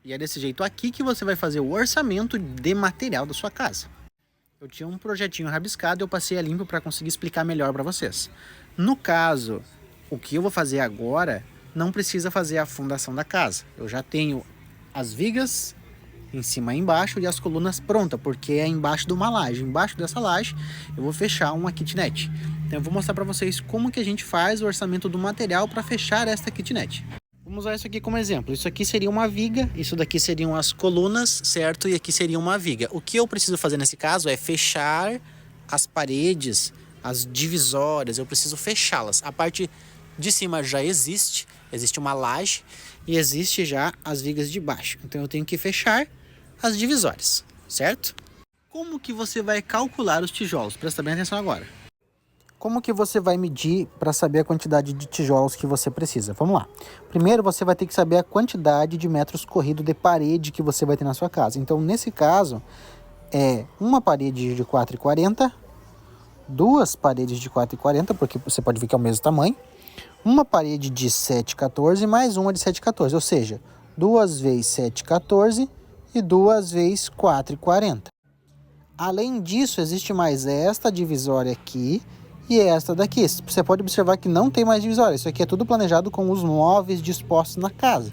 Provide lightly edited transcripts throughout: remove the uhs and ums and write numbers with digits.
E é desse jeito aqui que você vai fazer o orçamento de material da sua casa. Eu tinha um projetinho rabiscado e eu passei a limpo para conseguir explicar melhor para vocês. No caso, o que eu vou fazer agora não precisa fazer a fundação da casa. Eu já tenho as vigas em cima e embaixo e as colunas prontas, porque é embaixo de uma laje. Embaixo dessa laje eu vou fechar uma kitnet. Então eu vou mostrar para vocês como que a gente faz o orçamento do material para fechar esta kitnet. Vamos usar isso aqui como exemplo. Isso aqui seria uma viga, isso daqui seriam as colunas, certo? E aqui seria uma viga. O que eu preciso fazer nesse caso é fechar as paredes, as divisórias, eu preciso fechá-las. A parte de cima já existe uma laje e existe já as vigas de baixo. Então eu tenho que fechar as divisórias, certo? Como que você vai calcular os tijolos? Presta bem atenção agora. Como que você vai medir para saber a quantidade de tijolos que você precisa? Vamos lá. Primeiro você vai ter que saber a quantidade de metros corridos de parede que você vai ter na sua casa. Então, nesse caso, é uma parede de 4,40, duas paredes de 4,40, porque você pode ver que é o mesmo tamanho, uma parede de 7,14 mais uma de 7,14, ou seja, 2 vezes 7,14 e 2 vezes 4,40. Além disso, existe mais esta divisória aqui, e esta daqui. Você pode observar que não tem mais divisória. Isso aqui é tudo planejado com os móveis dispostos na casa.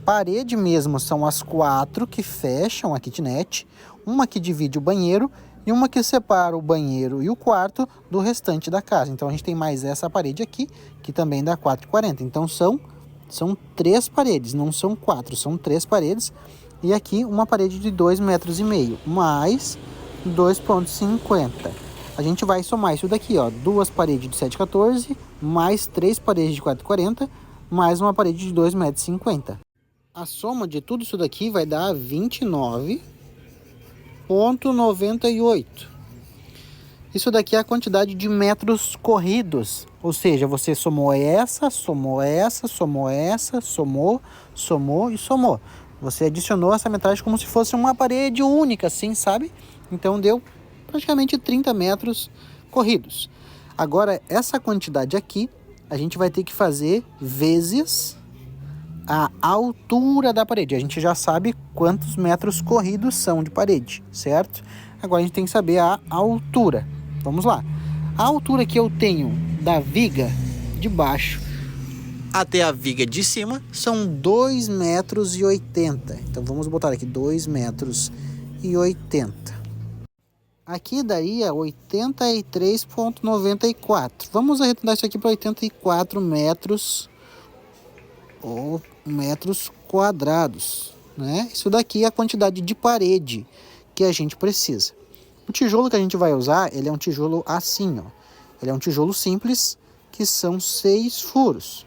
Parede mesmo são as 4 que fecham a kitnet, uma que divide o banheiro e uma que separa o banheiro e o quarto do restante da casa. Então a gente tem mais essa parede aqui, que também dá 4,40. Então são 3 paredes, não são 4, são 3 paredes. E aqui uma parede de 2,5 metros, mais 2,50. A gente vai somar isso daqui, ó, duas paredes de 7,14, mais 3 paredes de 4,40, mais uma parede de 2,50 metros. A soma de tudo isso daqui vai dar 29,98. Isso daqui é a quantidade de metros corridos, ou seja, você somou essa, somou essa, somou essa, somou e somou. Você adicionou essa metragem como se fosse uma parede única, assim, sabe? Então deu praticamente 30 metros corridos. Agora, essa quantidade aqui, a gente vai ter que fazer vezes a altura da parede. A gente já sabe quantos metros corridos são de parede, certo? Agora a gente tem que saber a altura. Vamos lá. A altura que eu tenho da viga de baixo até a viga de cima são 2,80 metros. Então vamos botar aqui 2,80 metros. Aqui daria 83,94. Vamos arredondar isso aqui para 84 metros ou metros quadrados, né? Isso daqui é a quantidade de parede que a gente precisa. O tijolo que a gente vai usar, ele é um tijolo assim, ó. Ele é um tijolo simples, que são 6 furos.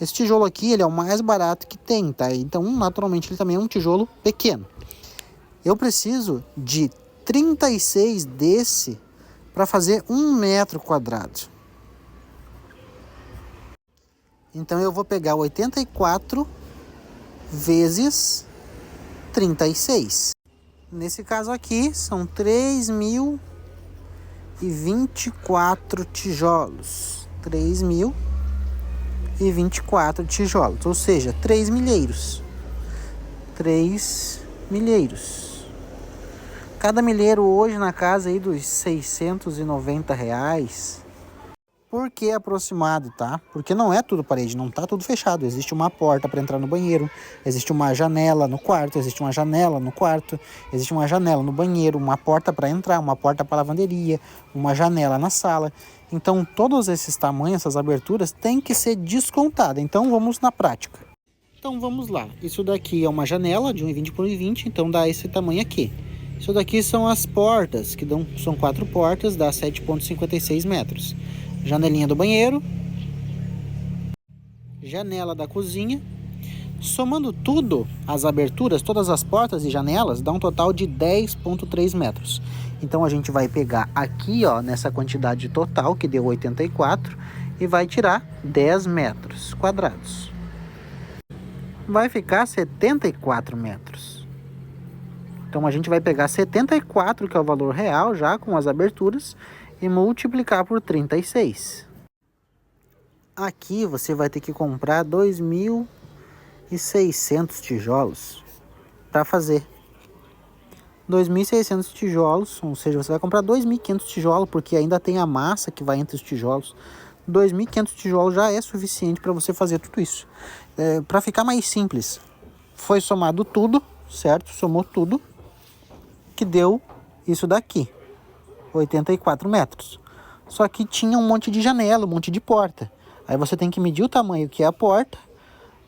Esse tijolo aqui, ele é o mais barato que tem, tá? Então, naturalmente, ele também é um tijolo pequeno. Eu preciso de 36 desse para fazer 1 metro quadrado. Então eu vou pegar 84 vezes 36. Nesse caso aqui são 3.024 tijolos. 3.024 tijolos, ou seja, 3 milheiros. 3 milheiros. Cada milheiro hoje na casa aí dos R$690. Por que aproximado, tá? Porque não é tudo parede, não tá tudo fechado. Existe uma porta para entrar no banheiro, existe uma janela no quarto, existe uma janela no quarto, existe uma janela no banheiro, uma porta para entrar, uma porta para lavanderia, uma janela na sala. Então, todos esses tamanhos, essas aberturas, têm que ser descontadas. Então, vamos na prática. Então, vamos lá. Isso daqui é uma janela de 1,20 por 1,20, então dá esse tamanho aqui. Isso daqui são as portas, são 4 portas, dá 7,56 metros. Janelinha do banheiro. Janela da cozinha. Somando tudo, as aberturas, todas as portas e janelas, dá um total de 10,3 metros. Então, a gente vai pegar aqui, ó, nessa quantidade total, que deu 84, e vai tirar 10 metros quadrados. Vai ficar 74 metros. Então, a gente vai pegar 74, que é o valor real, já com as aberturas, e multiplicar por 36. Aqui, você vai ter que comprar 2.600 tijolos. para fazer 2.600 tijolos, ou seja, você vai comprar 2.500 tijolos, porque ainda tem a massa que vai entre os tijolos. 2.500 tijolos já é suficiente para você fazer tudo isso. Para ficar mais simples, foi somado tudo, certo? Somou tudo, que deu isso daqui, 84 metros. Só que tinha um monte de janela, um monte de porta. Aí você tem que medir o tamanho que é a porta,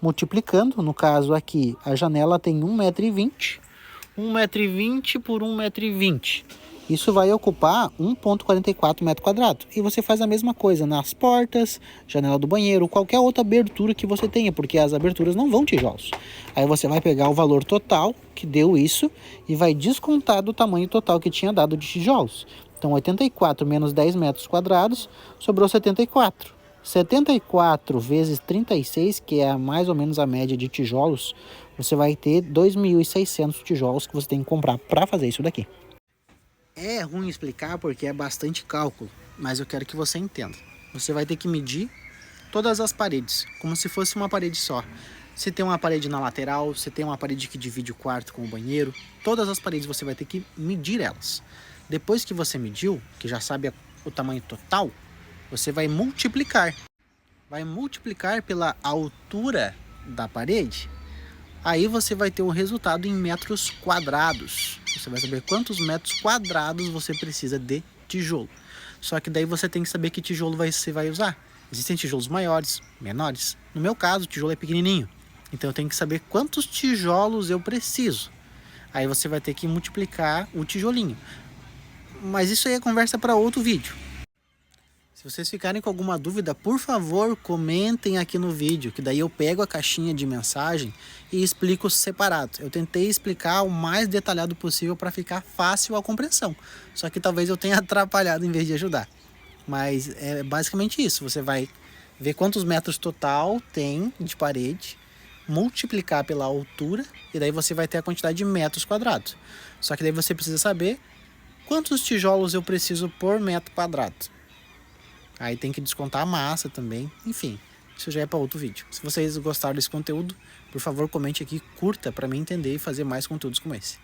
multiplicando. No caso aqui, a janela tem 1,20 m. 1,20 m por 1,20 m. Isso vai ocupar 1,44 metro quadrado. E você faz a mesma coisa nas portas, janela do banheiro, qualquer outra abertura que você tenha, porque as aberturas não vão tijolos. Aí você vai pegar o valor total que deu isso e vai descontar do tamanho total que tinha dado de tijolos. Então 84 menos 10 metros quadrados, sobrou 74. 74 vezes 36, que é mais ou menos a média de tijolos, você vai ter 2.600 tijolos que você tem que comprar para fazer isso daqui. É ruim explicar porque é bastante cálculo, mas eu quero que você entenda. Você vai ter que medir todas as paredes, como se fosse uma parede só. Se tem uma parede na lateral, se tem uma parede que divide o quarto com o banheiro, todas as paredes você vai ter que medir elas. Depois que você mediu, que já sabe o tamanho total, você vai multiplicar. Vai multiplicar pela altura da parede. Aí você vai ter o resultado em metros quadrados. Você vai saber quantos metros quadrados você precisa de tijolo. Só que daí você tem que saber que tijolo você vai usar. Existem tijolos maiores, menores. No meu caso, o tijolo é pequenininho. Então eu tenho que saber quantos tijolos eu preciso. Aí você vai ter que multiplicar o tijolinho. Mas isso aí é conversa para outro vídeo. Se vocês ficarem com alguma dúvida, por favor, comentem aqui no vídeo, que daí eu pego a caixinha de mensagem e explico separado. Eu tentei explicar o mais detalhado possível para ficar fácil a compreensão. Só que talvez eu tenha atrapalhado em vez de ajudar. Mas é basicamente isso. Você vai ver quantos metros total tem de parede, multiplicar pela altura e daí você vai ter a quantidade de metros quadrados. Só que daí você precisa saber quantos tijolos eu preciso por metro quadrado. Aí tem que descontar a massa também. Enfim, isso já é para outro vídeo. Se vocês gostaram desse conteúdo, por favor, comente aqui, curta para mim entender e fazer mais conteúdos como esse.